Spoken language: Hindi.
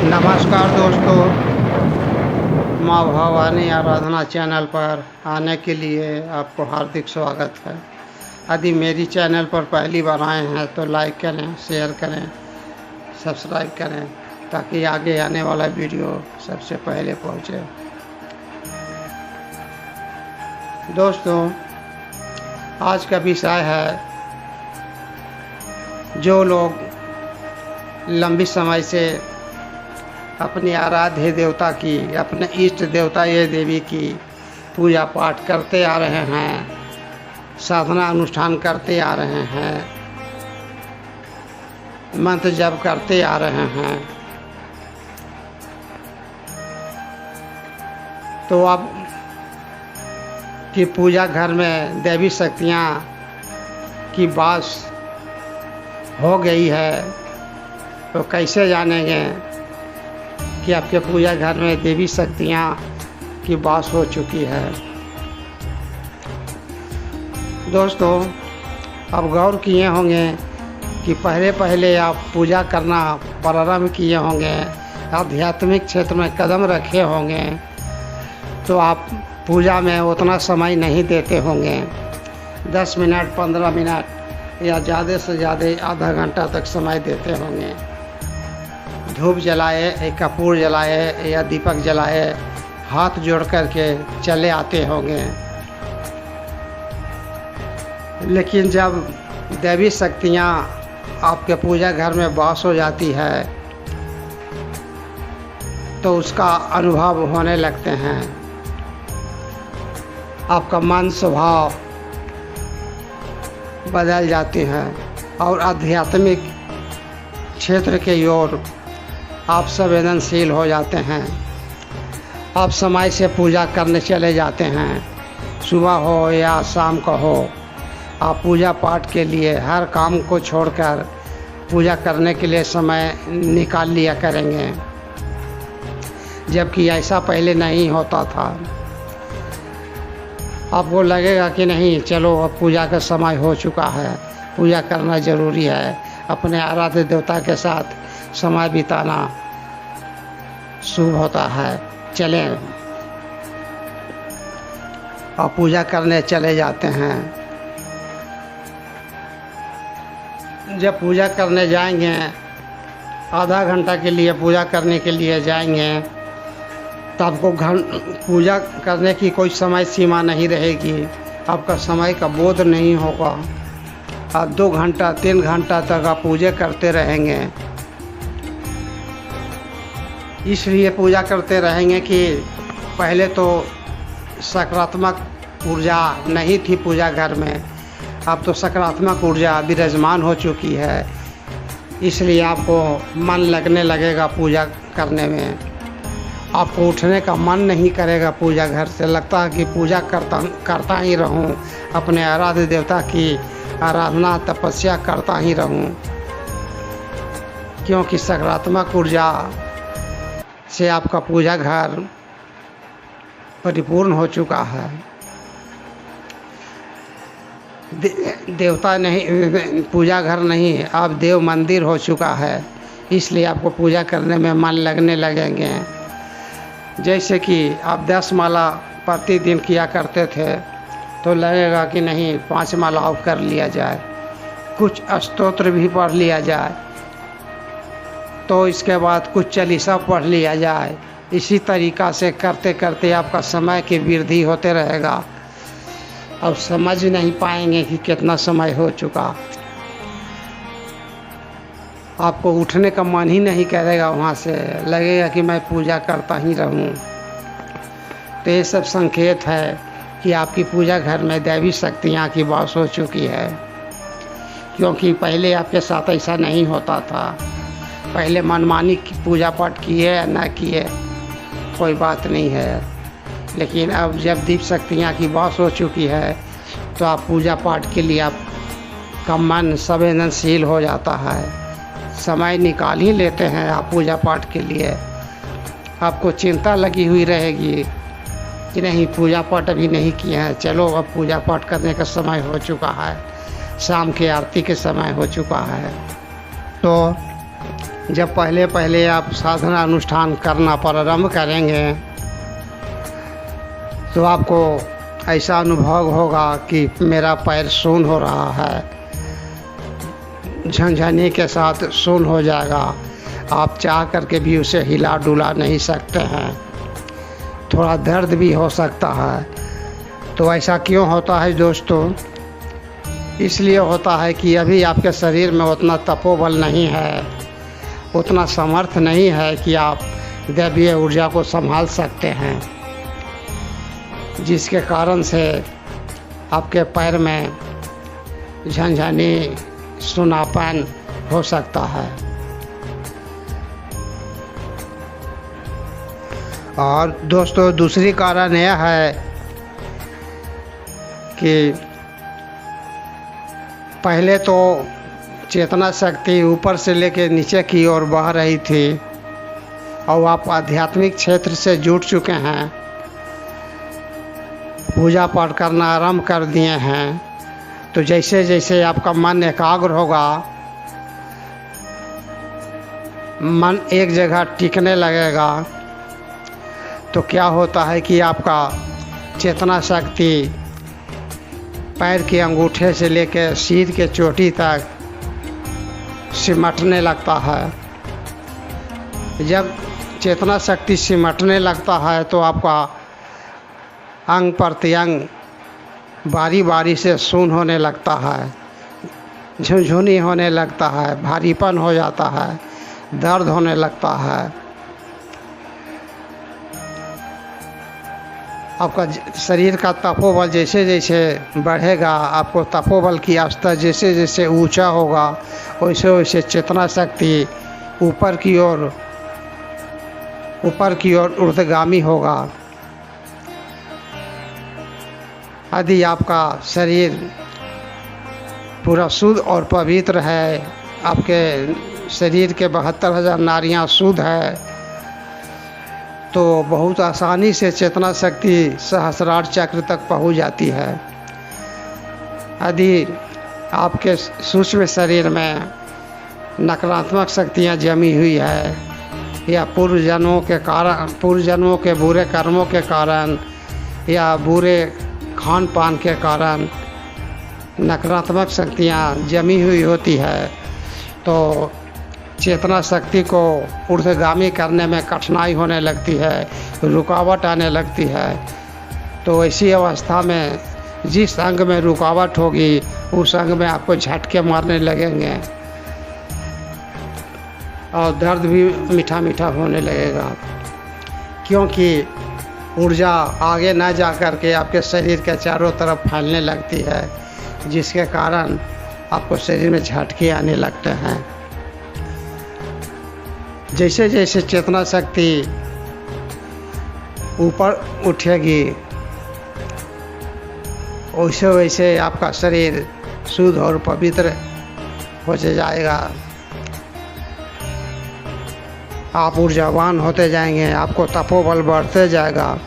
नमस्कार दोस्तों, माँ भवानी आराधना चैनल पर आने के लिए आपको हार्दिक स्वागत है। यदि मेरी चैनल पर पहली बार आए हैं तो लाइक करें, शेयर करें, सब्सक्राइब करें ताकि आगे आने वाला वीडियो सबसे पहले पहुँचे। दोस्तों, आज का विषय है जो लोग लंबी समय से अपने आराध्य देवता की, अपने इष्ट देवता ये देवी की पूजा पाठ करते आ रहे हैं, साधना अनुष्ठान करते आ रहे हैं, मंत्र जप करते आ रहे हैं, तो अब कि पूजा घर में देवी शक्तियाँ की वास हो गई है, तो कैसे जानेंगे कि आपके पूजा घर में देवी शक्तियाँ की वास हो चुकी है। दोस्तों, अब गौर किए होंगे कि पहले आप पूजा करना प्रारंभ किए होंगे, आध्यात्मिक क्षेत्र में कदम रखे होंगे, तो आप पूजा में उतना समय नहीं देते होंगे। 10 मिनट, 15 मिनट या ज़्यादा से ज़्यादा आधा घंटा तक समय देते होंगे। धूप जलाए, एक कपूर जलाए या दीपक जलाए, हाथ जोड़ कर के चले आते होंगे। लेकिन जब देवी शक्तियाँ आपके पूजा घर में वास हो जाती है तो उसका अनुभव होने लगते हैं। आपका मन स्वभाव बदल जाते हैं और आध्यात्मिक क्षेत्र के ओर आप संवेदनशील हो जाते हैं। आप समय से पूजा करने चले जाते हैं, सुबह हो या शाम को हो। आप पूजा पाठ के लिए हर काम को छोड़कर पूजा करने के लिए समय निकाल लिया करेंगे, जबकि ऐसा पहले नहीं होता था। आपको लगेगा कि नहीं, चलो अब पूजा का समय हो चुका है, पूजा करना ज़रूरी है, अपने आराध्य देवता के साथ समय बिताना शुभ होता है, चलें। और पूजा करने चले जाते हैं। जब पूजा करने जाएंगे, आधा घंटा के लिए पूजा करने के लिए जाएंगे, तो आपको पूजा करने की कोई समय सीमा नहीं रहेगी। आपका समय का बोध नहीं होगा। आप 2 घंटा 3 घंटा तक आप पूजा करते रहेंगे। इसलिए पूजा करते रहेंगे कि पहले तो सकारात्मक ऊर्जा नहीं थी पूजा घर में, अब तो सकारात्मक ऊर्जा विराजमान हो चुकी है। इसलिए आपको मन लगने लगेगा पूजा करने में। आपको उठने का मन नहीं करेगा पूजा घर से, लगता है कि पूजा करता ही रहूं, अपने आराध्य देवता की आराधना तपस्या करता ही रहूं, क्योंकि सकारात्मक ऊर्जा से आपका पूजा घर परिपूर्ण हो चुका है। देवता नहीं, पूजा घर नहीं, अब देव मंदिर हो चुका है। इसलिए आपको पूजा करने में मन लगने लगेंगे। जैसे कि आप 10 माला प्रतिदिन किया करते थे तो लगेगा कि नहीं, 5 माला और कर लिया जाए, कुछ स्तोत्र भी पढ़ लिया जाए, तो इसके बाद कुछ चालीसा पढ़ लिया जाए। इसी तरीक़ा से करते करते आपका समय की वृद्धि होते रहेगा। अब समझ नहीं पाएंगे कि कितना समय हो चुका। आपको उठने का मन ही नहीं करेगा, वहाँ से लगेगा कि मैं पूजा करता ही रहूँ। तो ये सब संकेत है कि आपकी पूजा घर में देवी शक्तियाँ की वास हो चुकी है, क्योंकि पहले आपके साथ ऐसा नहीं होता था। पहले मनमानी की पूजा पाठ किए या ना किए कोई बात नहीं है, लेकिन अब जब दीप शक्तियाँ की वास हो चुकी है तो आप पूजा पाठ के लिए आपका मन संवेदनशील हो जाता है, समय निकाल ही लेते हैं आप पूजा पाठ के लिए। आपको चिंता लगी हुई रहेगी कि नहीं, पूजा पाठ अभी नहीं किए हैं, चलो अब पूजा पाठ करने का समय हो चुका है, शाम की आरती के समय हो चुका है। तो जब पहले पहले आप साधना अनुष्ठान करना प्रारंभ करेंगे तो आपको ऐसा अनुभव होगा कि मेरा पैर शून हो रहा है, झनझनी के साथ शून हो जाएगा। आप चाह करके भी उसे हिला डुला नहीं सकते हैं, थोड़ा दर्द भी हो सकता है। तो ऐसा क्यों होता है दोस्तों? इसलिए होता है कि अभी आपके शरीर में उतना तपोबल नहीं है, उतना समर्थ नहीं है कि आप दैवीय ऊर्जा को संभाल सकते हैं, जिसके कारण से आपके पैर में झनझनी सुनापन हो सकता है। और दोस्तों दूसरी कारण यह है कि पहले तो चेतना शक्ति ऊपर से लेकर नीचे की ओर बह रही थी और आप आध्यात्मिक क्षेत्र से जुड़ चुके हैं, पूजा पाठ करना आरंभ कर दिए हैं। तो जैसे जैसे आपका मन एकाग्र होगा, मन एक जगह टिकने लगेगा, तो क्या होता है कि आपका चेतना शक्ति पैर के अंगूठे से लेकर सिर के चोटी तक सिमटने लगता है। जब चेतना शक्ति सिमटने लगता है तो आपका अंग प्रत्यंग बारी बारी से शून्य होने लगता है, झुनझुनी होने लगता है, भारीपन हो जाता है, दर्द होने लगता है। आपका शरीर का तपोबल जैसे जैसे बढ़ेगा, आपको तपोबल की स्तर जैसे जैसे ऊंचा होगा, वैसे वैसे चेतना शक्ति ऊपर की ओर ऊर्ध्वगामी होगा। यदि आपका शरीर पूरा शुद्ध और पवित्र है, आपके शरीर के 72,000 नाड़ियाँ शुद्ध है, तो बहुत आसानी से चेतना शक्ति सहस्रार चक्र तक पहुंच जाती है। यदि आपके सूक्ष्म शरीर में नकारात्मक शक्तियां जमी हुई है या पूर्व जन्मों के बुरे कर्मों के कारण या बुरे खान पान के कारण नकारात्मक शक्तियां जमी हुई होती है, तो चेतना शक्ति को ऊर्ध्वगामी करने में कठिनाई होने लगती है, रुकावट आने लगती है। तो ऐसी अवस्था में जिस अंग में रुकावट होगी उस अंग में आपको झटके मारने लगेंगे और दर्द भी मीठा मीठा होने लगेगा, क्योंकि ऊर्जा आगे ना जा कर के आपके शरीर के चारों तरफ फैलने लगती है, जिसके कारण आपको शरीर में झटके आने लगते हैं। जैसे जैसे चेतना शक्ति ऊपर उठेगी वैसे वैसे आपका शरीर शुद्ध और पवित्र हो जाएगा। आप ऊर्जावान होते जाएंगे, आपको तपोबल बढ़ते जाएगा।